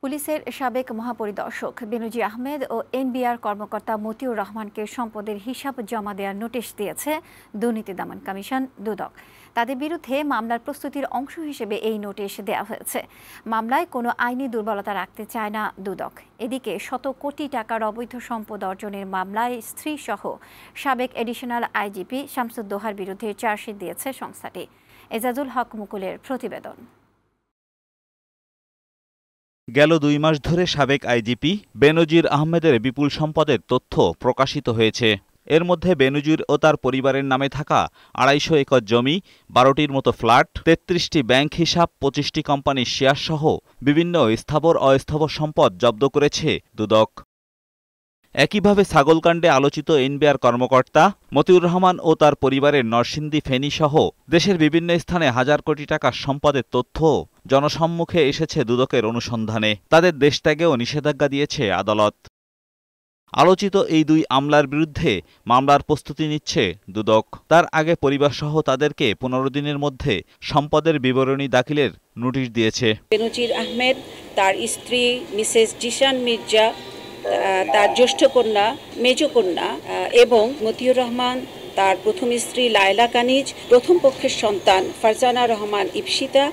পুলিশের সাবেক মহাপরিদর্শক বেনজির আহমেদ ও এনবিআর কর্মকর্তা মতিউর রহমানকে সম্পদের হিসাব জমা দেওয়ার নোটিশ দিয়েছে দুর্নীতি দমন কমিশন দুদক। তাদের বিরুদ্ধে মামলার প্রস্তুতির অংশ হিসেবে এই নোটিশ দেওয়া হয়েছে। মামলায় কোনো আইনি দুর্বলতা রাখতে চায় না দুদক। এদিকে শত কোটি টাকার অবৈধ সম্পদ অর্জনের মামলায় স্ত্রীসহ সাবেক এডিশনাল আইজিপি শামসুদ্দোহার বিরুদ্ধে চার্জশিট দিয়েছে সংস্থাটি। এজাজুল হক মুকুলের প্রতিবেদন। গেল ২ মাস ধরে সাবেক আইজিপি বেনজির আহমেদের বিপুল সম্পদের তথ্য প্রকাশিত হয়েছে। এর মধ্যে বেনজির ও তার পরিবারের নামে থাকা ২৫০ একর জমি, ১২টির মতো ফ্ল্যাট, ৩৩টি ব্যাংক হিসাব, ২৫টি কোম্পানির শেয়ার সহ বিভিন্ন স্থাবর অস্থাবর সম্পদ জব্দ করেছে দুদক। একইভাবে ছাগলকাণ্ডে আলোচিত এনবিআর কর্মকর্তা মতিউর রহমান ও তার পরিবারের নরসিংদী, ফেনী সহ দেশের বিভিন্ন স্থানে হাজার কোটি টাকার সম্পদের তথ্য জনসম্মুখে এসেছে দুদকের অনুসন্ধানে। তাদের দেশত্যাগেও নিষেধাজ্ঞা দিয়েছে আদালত। আলোচিত এই ২ আমলার বিরুদ্ধে মামলার প্রস্তুতি নিচ্ছে দুদক। তার আগে পরিবারসহ তাদেরকে ১৫ দিনের মধ্যে সম্পদের বিবরণী দাখিলের নোটিশ দিয়েছে। বেনজির আহমেদ, তার স্ত্রী মিসেস জিশান মির্জা, তার জ্যেষ্ঠ কন্যা, মেজ কন্যা এবং মতিউর রহমান, তার প্রথম স্ত্রী লায়লা কানিজ, প্রথম পক্ষের সন্তান ফারজানা রহমান ইপসিতা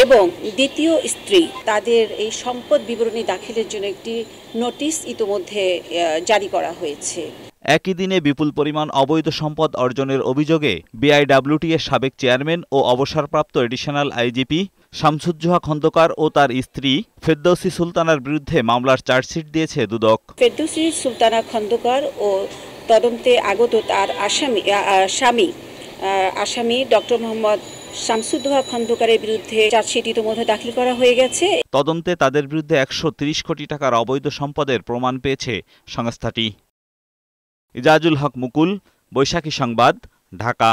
এবং দ্বিতীয় স্ত্রী, তাদের এই সম্পদ বিবরণী দাখিলের জন্য একটি নোটিশ ইতোমধ্যে জারি করা হয়েছে। একই দিনে বিপুল পরিমাণ অবৈধ সম্পদ অর্জনের অভিযোগে বিআইডব্লিউটি এর সাবেক চেয়ারম্যান ও অবসরপ্রাপ্ত এডিশনাল আইজিপি শামসুজ্জোহা খন্দকার ও তার স্ত্রী ফেরদৌসী সুলতানার বিরুদ্ধে মামলার চার্জশিট দিয়েছে দুদক। ফেরদৌসী সুলতানা খন্দকার ও তদন্তে আগত তার আসামি ডক্টর মোহাম্মদ শামসুদ্দোহা খন্দকারের বিরুদ্ধে চার্জশিট ইতিমধ্যে দাখিল করা হয়ে গেছে। তদন্তে তাদের বিরুদ্ধে ১৩০ কোটি টাকার অবৈধ সম্পদের প্রমাণ পেয়েছে সংস্থাটি। এজাজুল হক মুকুল, বৈশাখী সংবাদ, ঢাকা।